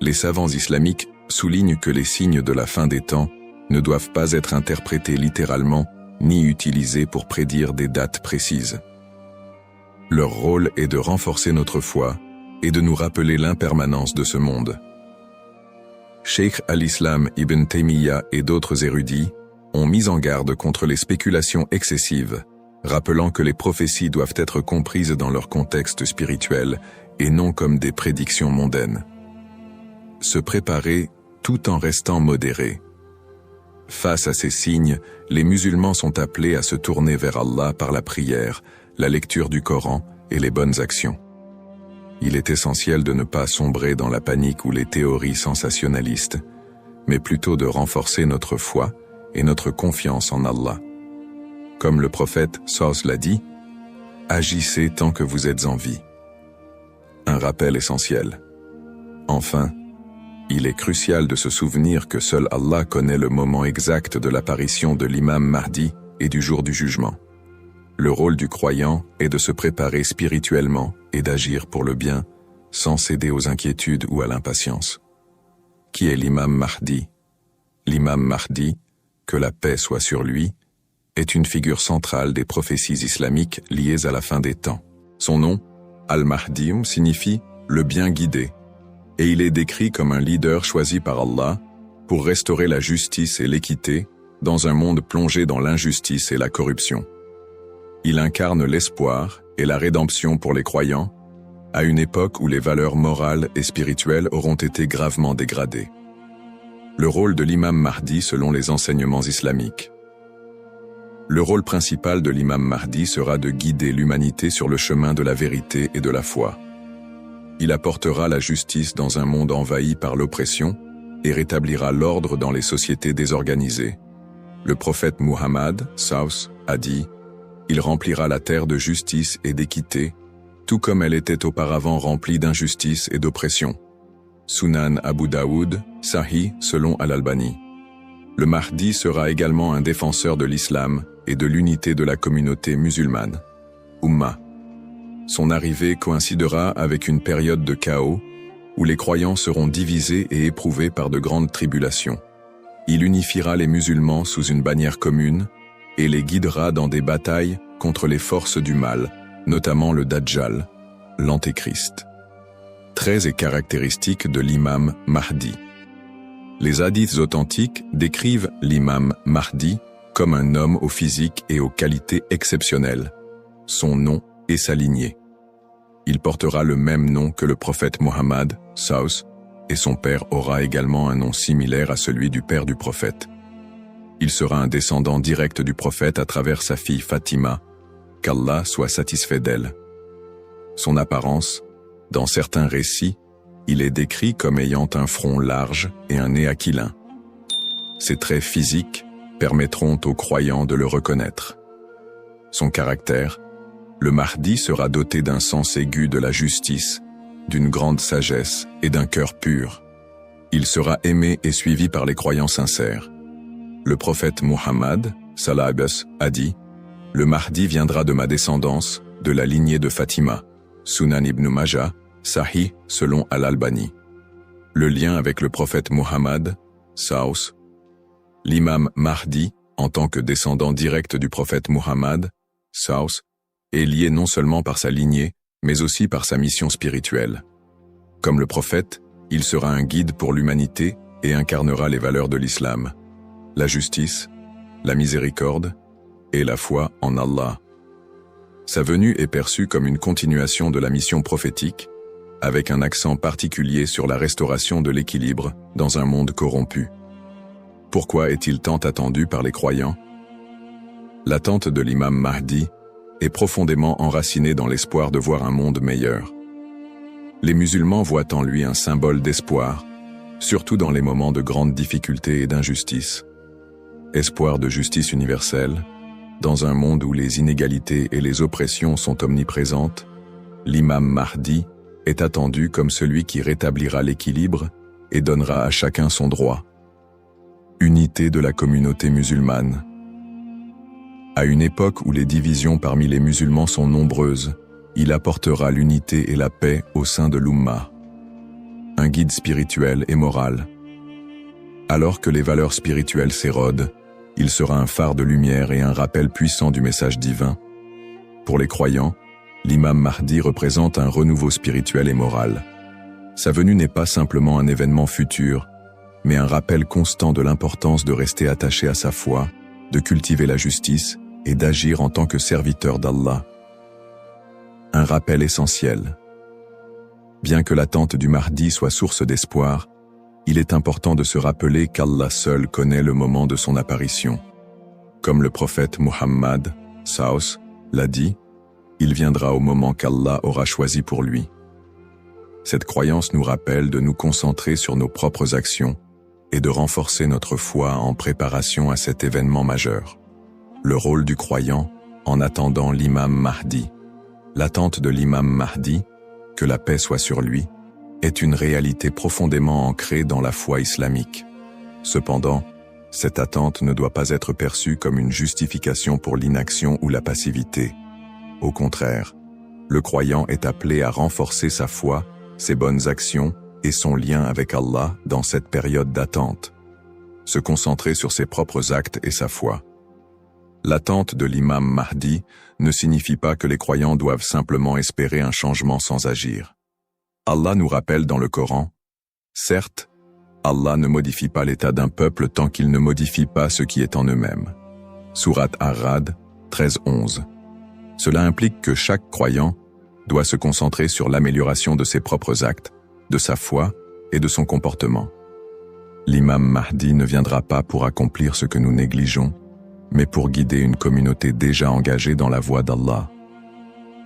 Les savants islamiques soulignent que les signes de la fin des temps ne doivent pas être interprétés littéralement ni utilisés pour prédire des dates précises. Leur rôle est de renforcer notre foi et de nous rappeler l'impermanence de ce monde. Cheikh al-Islam Ibn Taymiyyah et d'autres érudits ont mis en garde contre les spéculations excessives, rappelant que les prophéties doivent être comprises dans leur contexte spirituel et non comme des prédictions mondaines. Se préparer tout en restant modéré. Face à ces signes, les musulmans sont appelés à se tourner vers Allah par la prière, la lecture du Coran et les bonnes actions. Il est essentiel de ne pas sombrer dans la panique ou les théories sensationnalistes, mais plutôt de renforcer notre foi et notre confiance en Allah. Comme le prophète SAW l'a dit, Agissez tant que vous êtes en vie. Un rappel essentiel. Enfin, il est crucial de se souvenir que seul Allah connaît le moment exact de l'apparition de l'imam Mahdi et du jour du jugement. Le rôle du croyant est de se préparer spirituellement et d'agir pour le bien, sans céder aux inquiétudes ou à l'impatience. Qui est l'imam Mahdi? L'imam Mahdi, que la paix soit sur lui, est une figure centrale des prophéties islamiques liées à la fin des temps. Son nom, Al-Mahdi, signifie « le bien guidé », et il est décrit comme un leader choisi par Allah pour restaurer la justice et l'équité dans un monde plongé dans l'injustice et la corruption. Il incarne l'espoir et la rédemption pour les croyants, à une époque où les valeurs morales et spirituelles auront été gravement dégradées. Le rôle de l'imam Mahdi selon les enseignements islamiques. Le rôle principal de l'imam Mahdi sera de guider l'humanité sur le chemin de la vérité et de la foi. Il apportera la justice dans un monde envahi par l'oppression et rétablira l'ordre dans les sociétés désorganisées. Le prophète Muhammad, Saus, a dit « Il remplira la terre de justice et d'équité, tout comme elle était auparavant remplie d'injustice et d'oppression. » Sunan Abu Daoud, Sahih selon Al-Albani. Le Mahdi sera également un défenseur de l'islam et de l'unité de la communauté musulmane. Ummah. Son arrivée coïncidera avec une période de chaos où les croyants seront divisés et éprouvés par de grandes tribulations. Il unifiera les musulmans sous une bannière commune et les guidera dans des batailles contre les forces du mal, notamment le Dajjal, l'Antéchrist. Traits et caractéristiques de l'imam Mahdi. Les hadiths authentiques décrivent l'imam Mahdi comme un homme au physique et aux qualités exceptionnelles. Son nom et sa lignée. Il portera le même nom que le prophète Muhammad, Saus, et son père aura également un nom similaire à celui du père du prophète. Il sera un descendant direct du prophète à travers sa fille Fatima, qu'Allah soit satisfait d'elle. Son apparence, dans certains récits, il est décrit comme ayant un front large et un nez aquilin. Ses traits physiques permettront aux croyants de le reconnaître. Son caractère, le Mahdi sera doté d'un sens aigu de la justice, d'une grande sagesse et d'un cœur pur. Il sera aimé et suivi par les croyants sincères. Le prophète Muhammad, sallallahu a dit « Le Mahdi viendra de ma descendance, de la lignée de Fatima. » Sunan ibn Majah, Sahih selon Al-Albani. Le lien avec le prophète Muhammad, Saus. L'imam Mahdi, en tant que descendant direct du prophète Muhammad, Saus, est lié non seulement par sa lignée, mais aussi par sa mission spirituelle. Comme le prophète, il sera un guide pour l'humanité et incarnera les valeurs de l'islam, la justice, la miséricorde et la foi en Allah. Sa venue est perçue comme une continuation de la mission prophétique, avec un accent particulier sur la restauration de l'équilibre dans un monde corrompu. Pourquoi est-il tant attendu par les croyants? L'attente de l'imam Mahdi est profondément enracinée dans l'espoir de voir un monde meilleur. Les musulmans voient en lui un symbole d'espoir, surtout dans les moments de grandes difficultés et d'injustice. Espoir de justice universelle, dans un monde où les inégalités et les oppressions sont omniprésentes, l'imam Mahdi est attendu comme celui qui rétablira l'équilibre et donnera à chacun son droit. Unité de la communauté musulmane. À une époque où les divisions parmi les musulmans sont nombreuses, il apportera l'unité et la paix au sein de l'Ummah. Un guide spirituel et moral. Alors que les valeurs spirituelles s'érodent, il sera un phare de lumière et un rappel puissant du message divin. Pour les croyants, l'imam Mahdi représente un renouveau spirituel et moral. Sa venue n'est pas simplement un événement futur, mais un rappel constant de l'importance de rester attaché à sa foi, de cultiver la justice et d'agir en tant que serviteur d'Allah. Un rappel essentiel. Bien que l'attente du Mahdi soit source d'espoir, il est important de se rappeler qu'Allah seul connaît le moment de son apparition. Comme le prophète Muhammad, Saus, l'a dit, il viendra au moment qu'Allah aura choisi pour lui. Cette croyance nous rappelle de nous concentrer sur nos propres actions et de renforcer notre foi en préparation à cet événement majeur. Le rôle du croyant en attendant l'imam Mahdi. L'attente de l'imam Mahdi, que la paix soit sur lui, est une réalité profondément ancrée dans la foi islamique. Cependant, cette attente ne doit pas être perçue comme une justification pour l'inaction ou la passivité. Au contraire, le croyant est appelé à renforcer sa foi, ses bonnes actions et son lien avec Allah dans cette période d'attente. Se concentrer sur ses propres actes et sa foi. L'attente de l'imam Mahdi ne signifie pas que les croyants doivent simplement espérer un changement sans agir. Allah nous rappelle dans le Coran, « Certes, Allah ne modifie pas l'état d'un peuple tant qu'il ne modifie pas ce qui est en eux-mêmes. » Sourate Ar-Ra'd 13-11. Cela implique que chaque croyant doit se concentrer sur l'amélioration de ses propres actes, de sa foi et de son comportement. L'imam Mahdi ne viendra pas pour accomplir ce que nous négligeons, mais pour guider une communauté déjà engagée dans la voie d'Allah.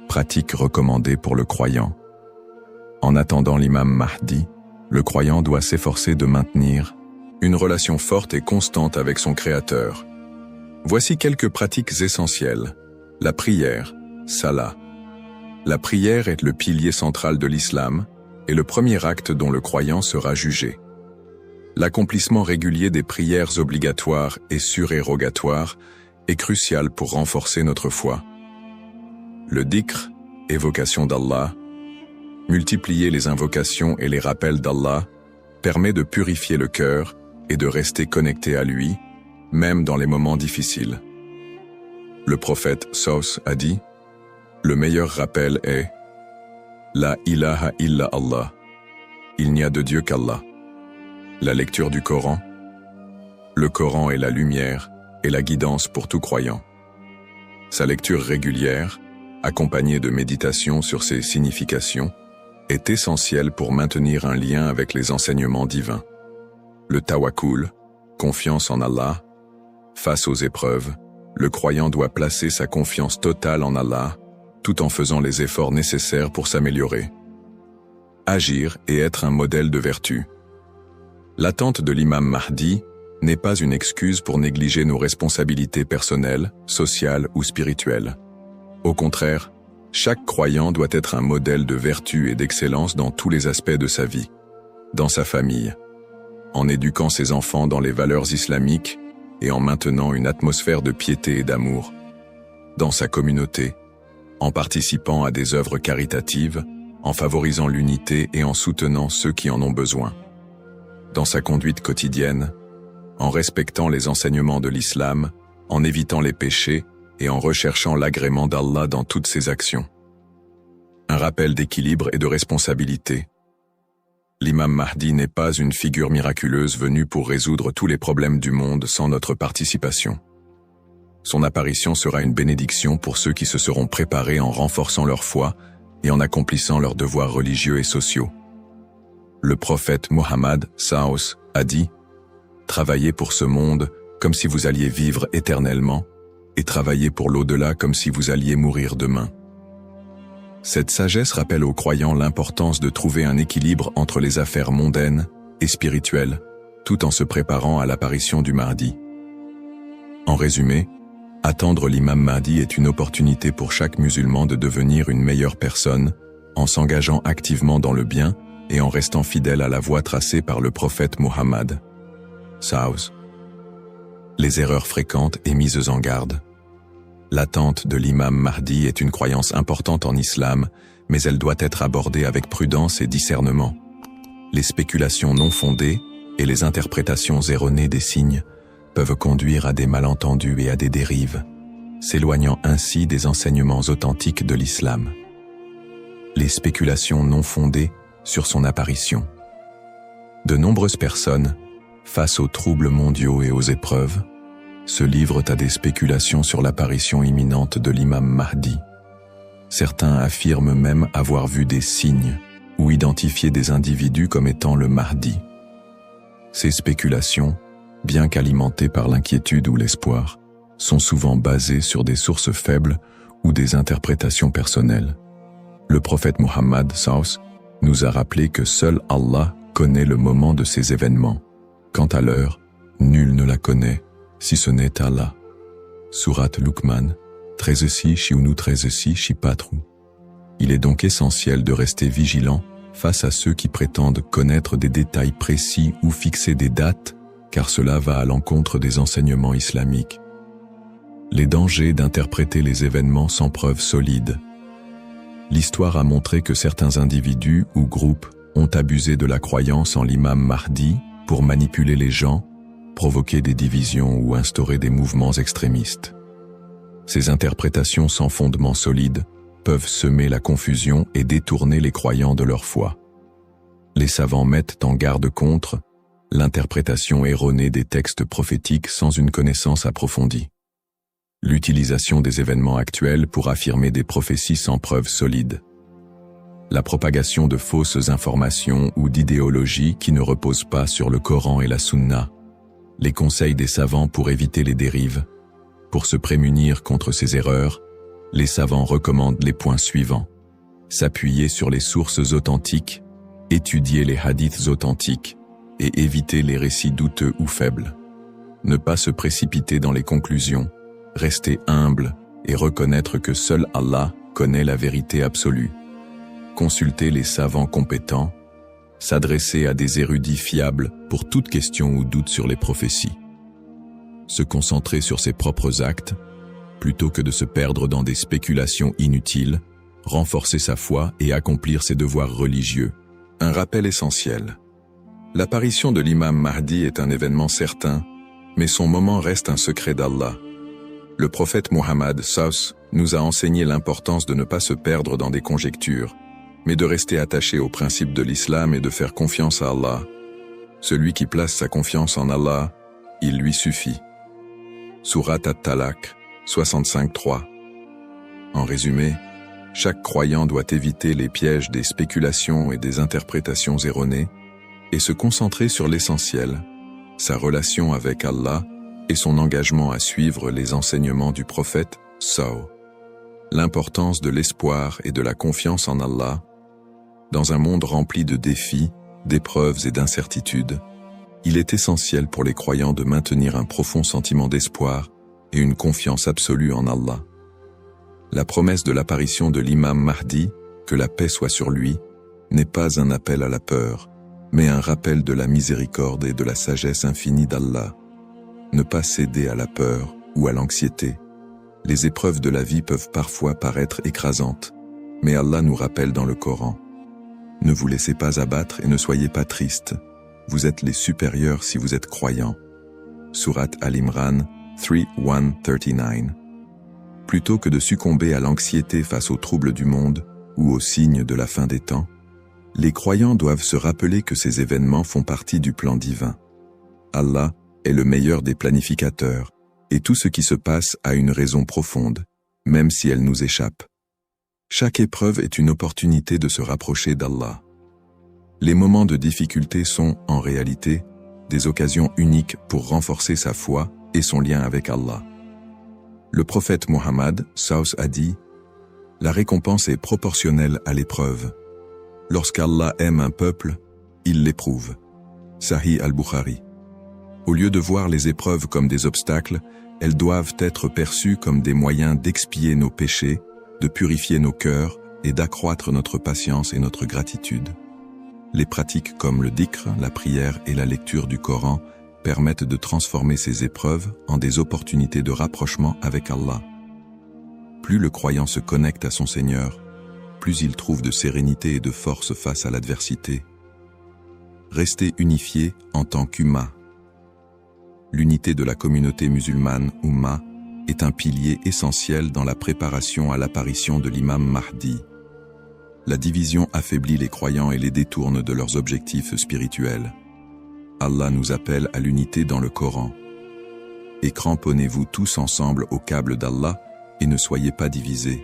Pratique recommandée pour le croyant. En attendant l'imam Mahdi, le croyant doit s'efforcer de maintenir une relation forte et constante avec son Créateur. Voici quelques pratiques essentielles. La prière, salah. La prière est le pilier central de l'islam et le premier acte dont le croyant sera jugé. L'accomplissement régulier des prières obligatoires et surérogatoires est crucial pour renforcer notre foi. Le dhikr, évocation d'Allah, multiplier les invocations et les rappels d'Allah, permet de purifier le cœur et de rester connecté à lui, même dans les moments difficiles. Le prophète Saus a dit, « Le meilleur rappel est « La ilaha illa Allah » Il n'y a de Dieu qu'Allah. La lecture du Coran. Le Coran est la lumière et la guidance pour tout croyant. Sa lecture régulière, accompagnée de méditation sur ses significations, est essentielle pour maintenir un lien avec les enseignements divins. Le tawakkul, confiance en Allah. Face aux épreuves, le croyant doit placer sa confiance totale en Allah, tout en faisant les efforts nécessaires pour s'améliorer. Agir et être un modèle de vertu. L'attente de l'imam Mahdi n'est pas une excuse pour négliger nos responsabilités personnelles, sociales ou spirituelles. Au contraire, chaque croyant doit être un modèle de vertu et d'excellence dans tous les aspects de sa vie, dans sa famille, en éduquant ses enfants dans les valeurs islamiques et en maintenant une atmosphère de piété et d'amour, dans sa communauté, en participant à des œuvres caritatives, en favorisant l'unité et en soutenant ceux qui en ont besoin. Dans sa conduite quotidienne, en respectant les enseignements de l'islam, en évitant les péchés et en recherchant l'agrément d'Allah dans toutes ses actions. Un rappel d'équilibre et de responsabilité. L'imam Mahdi n'est pas une figure miraculeuse venue pour résoudre tous les problèmes du monde sans notre participation. Son apparition sera une bénédiction pour ceux qui se seront préparés en renforçant leur foi et en accomplissant leurs devoirs religieux et sociaux. Le prophète Mohammed Saos a dit « Travaillez pour ce monde comme si vous alliez vivre éternellement, et travaillez pour l'au-delà comme si vous alliez mourir demain. » Cette sagesse rappelle aux croyants l'importance de trouver un équilibre entre les affaires mondaines et spirituelles, tout en se préparant à l'apparition du Mahdi. En résumé, attendre l'imam Mahdi est une opportunité pour chaque musulman de devenir une meilleure personne, en s'engageant activement dans le bien et en restant fidèle à la voie tracée par le prophète Mohammed. Saos. Les erreurs fréquentes et mises en garde. L'attente de l'imam Mahdi est une croyance importante en islam, mais elle doit être abordée avec prudence et discernement. Les spéculations non fondées et les interprétations erronées des signes peuvent conduire à des malentendus et à des dérives, s'éloignant ainsi des enseignements authentiques de l'islam. Les spéculations non fondées sur son apparition. De nombreuses personnes, face aux troubles mondiaux et aux épreuves, se livrent à des spéculations sur l'apparition imminente de l'imam Mahdi. Certains affirment même avoir vu des signes ou identifié des individus comme étant le Mahdi. Ces spéculations, bien qu'alimentées par l'inquiétude ou l'espoir, sont souvent basées sur des sources faibles ou des interprétations personnelles. Le prophète Mohammed Saus nous a rappelé que seul Allah connaît le moment de ces événements. Quant à l'heure, nul ne la connaît, si ce n'est Allah. Sourate Luqman, 13 13 4. Il est donc essentiel de rester vigilant face à ceux qui prétendent connaître des détails précis ou fixer des dates, car cela va à l'encontre des enseignements islamiques. Les dangers d'interpréter les événements sans preuve solide. L'histoire a montré que certains individus ou groupes ont abusé de la croyance en l'imam Mahdi pour manipuler les gens, provoquer des divisions ou instaurer des mouvements extrémistes. Ces interprétations sans fondement solide peuvent semer la confusion et détourner les croyants de leur foi. Les savants mettent en garde contre l'interprétation erronée des textes prophétiques sans une connaissance approfondie. L'utilisation des événements actuels pour affirmer des prophéties sans preuve solide. La propagation de fausses informations ou d'idéologies qui ne reposent pas sur le Coran et la Sunna. Les conseils des savants pour éviter les dérives. Pour se prémunir contre ces erreurs, les savants recommandent les points suivants. S'appuyer sur les sources authentiques, étudier les hadiths authentiques et éviter les récits douteux ou faibles. Ne pas se précipiter dans les conclusions, rester humble et reconnaître que seul Allah connaît la vérité absolue. Consulter les savants compétents, s'adresser à des érudits fiables pour toute question ou doute sur les prophéties. Se concentrer sur ses propres actes, plutôt que de se perdre dans des spéculations inutiles, renforcer sa foi et accomplir ses devoirs religieux. Un rappel essentiel. L'apparition de l'imam Mahdi est un événement certain, mais son moment reste un secret d'Allah. Le prophète Muhammad SAW nous a enseigné l'importance de ne pas se perdre dans des conjectures, mais de rester attaché aux principes de l'islam et de faire confiance à Allah. Celui qui place sa confiance en Allah, il lui suffit. Surat At-Talaq, 65-3. En résumé, chaque croyant doit éviter les pièges des spéculations et des interprétations erronées et se concentrer sur l'essentiel, sa relation avec Allah et son engagement à suivre les enseignements du prophète SAW. L'importance de l'espoir et de la confiance en Allah. Dans un monde rempli de défis, d'épreuves et d'incertitudes, il est essentiel pour les croyants de maintenir un profond sentiment d'espoir et une confiance absolue en Allah. La promesse de l'apparition de l'imam Mahdi, que la paix soit sur lui, n'est pas un appel à la peur, mais un rappel de la miséricorde et de la sagesse infinie d'Allah. Ne pas céder à la peur ou à l'anxiété. Les épreuves de la vie peuvent parfois paraître écrasantes, mais Allah nous rappelle dans le Coran: ne vous laissez pas abattre et ne soyez pas tristes. Vous êtes les supérieurs si vous êtes croyants. Surat Al-Imran 3:139. Plutôt que de succomber à l'anxiété face aux troubles du monde ou aux signes de la fin des temps, les croyants doivent se rappeler que ces événements font partie du plan divin. Allah est le meilleur des planificateurs, et tout ce qui se passe a une raison profonde, même si elle nous échappe. Chaque épreuve est une opportunité de se rapprocher d'Allah. Les moments de difficulté sont, en réalité, des occasions uniques pour renforcer sa foi et son lien avec Allah. Le prophète Muhammad SAW a dit: la récompense est proportionnelle à l'épreuve. Lorsqu'Allah aime un peuple, il l'éprouve. Sahih al-Bukhari. Au lieu de voir les épreuves comme des obstacles, elles doivent être perçues comme des moyens d'expier nos péchés, de purifier nos cœurs et d'accroître notre patience et notre gratitude. Les pratiques comme le dhikr, la prière et la lecture du Coran permettent de transformer ces épreuves en des opportunités de rapprochement avec Allah. Plus le croyant se connecte à son Seigneur, plus il trouve de sérénité et de force face à l'adversité. Rester unifié en tant qu'Ummah. L'unité de la communauté musulmane, Ummah, est un pilier essentiel dans la préparation à l'apparition de l'imam Mahdi. La division affaiblit les croyants et les détourne de leurs objectifs spirituels. Allah nous appelle à l'unité dans le Coran. Et cramponnez-vous tous ensemble au câble d'Allah et ne soyez pas divisés.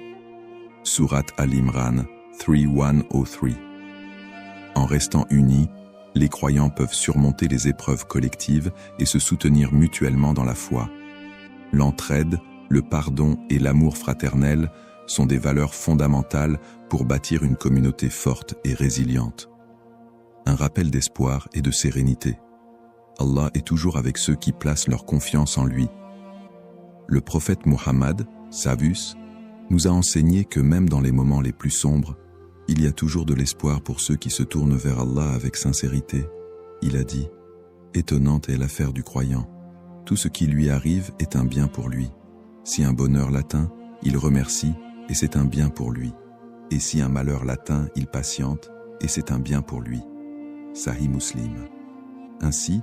Surat Al-Imran 3:103. En restant unis, les croyants peuvent surmonter les épreuves collectives et se soutenir mutuellement dans la foi. L'entraide, le pardon et l'amour fraternel sont des valeurs fondamentales pour bâtir une communauté forte et résiliente. Un rappel d'espoir et de sérénité. Allah est toujours avec ceux qui placent leur confiance en lui. Le prophète Muhammad, Savus, nous a enseigné que même dans les moments les plus sombres, il y a toujours de l'espoir pour ceux qui se tournent vers Allah avec sincérité. Il a dit « Étonnante est l'affaire du croyant. Tout ce qui lui arrive est un bien pour lui. Si un bonheur l'atteint, il remercie et c'est un bien pour lui. Et si un malheur l'atteint, il patiente et c'est un bien pour lui. » Sahih Muslim. Ainsi,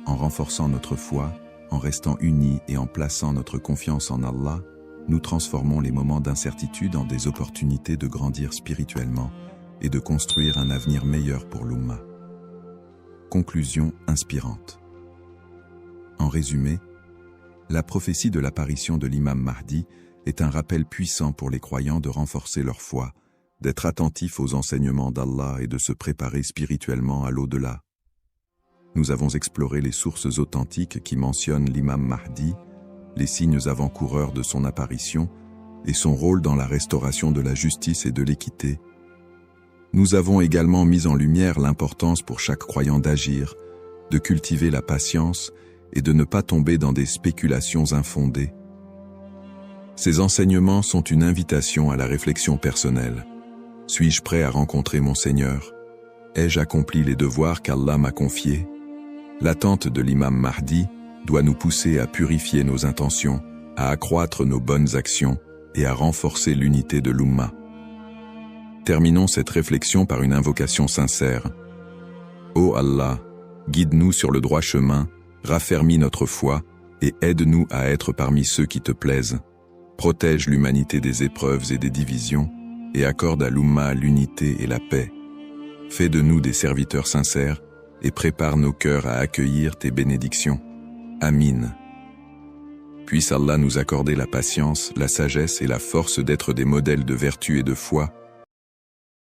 en renforçant notre foi, en restant unis et en plaçant notre confiance en Allah, nous transformons les moments d'incertitude en des opportunités de grandir spirituellement et de construire un avenir meilleur pour l'Ummah. Conclusion inspirante. En résumé, la prophétie de l'apparition de l'imam Mahdi est un rappel puissant pour les croyants de renforcer leur foi, d'être attentifs aux enseignements d'Allah et de se préparer spirituellement à l'au-delà. Nous avons exploré les sources authentiques qui mentionnent l'imam Mahdi, les signes avant-coureurs de son apparition et son rôle dans la restauration de la justice et de l'équité. Nous avons également mis en lumière l'importance pour chaque croyant d'agir, de cultiver la patience et de ne pas tomber dans des spéculations infondées. Ces enseignements sont une invitation à la réflexion personnelle. Suis-je prêt à rencontrer mon Seigneur? Ai-je accompli les devoirs qu'Allah m'a confiés? L'attente de l'imam Mahdi doit nous pousser à purifier nos intentions, à accroître nos bonnes actions et à renforcer l'unité de l'Ummah. Terminons cette réflexion par une invocation sincère. Ô Allah, guide-nous sur le droit chemin, raffermis notre foi et aide-nous à être parmi ceux qui te plaisent. Protège l'humanité des épreuves et des divisions et accorde à l'Ummah l'unité et la paix. Fais de nous des serviteurs sincères et prépare nos cœurs à accueillir tes bénédictions. Amin. Puisse Allah nous accorder la patience, la sagesse et la force d'être des modèles de vertu et de foi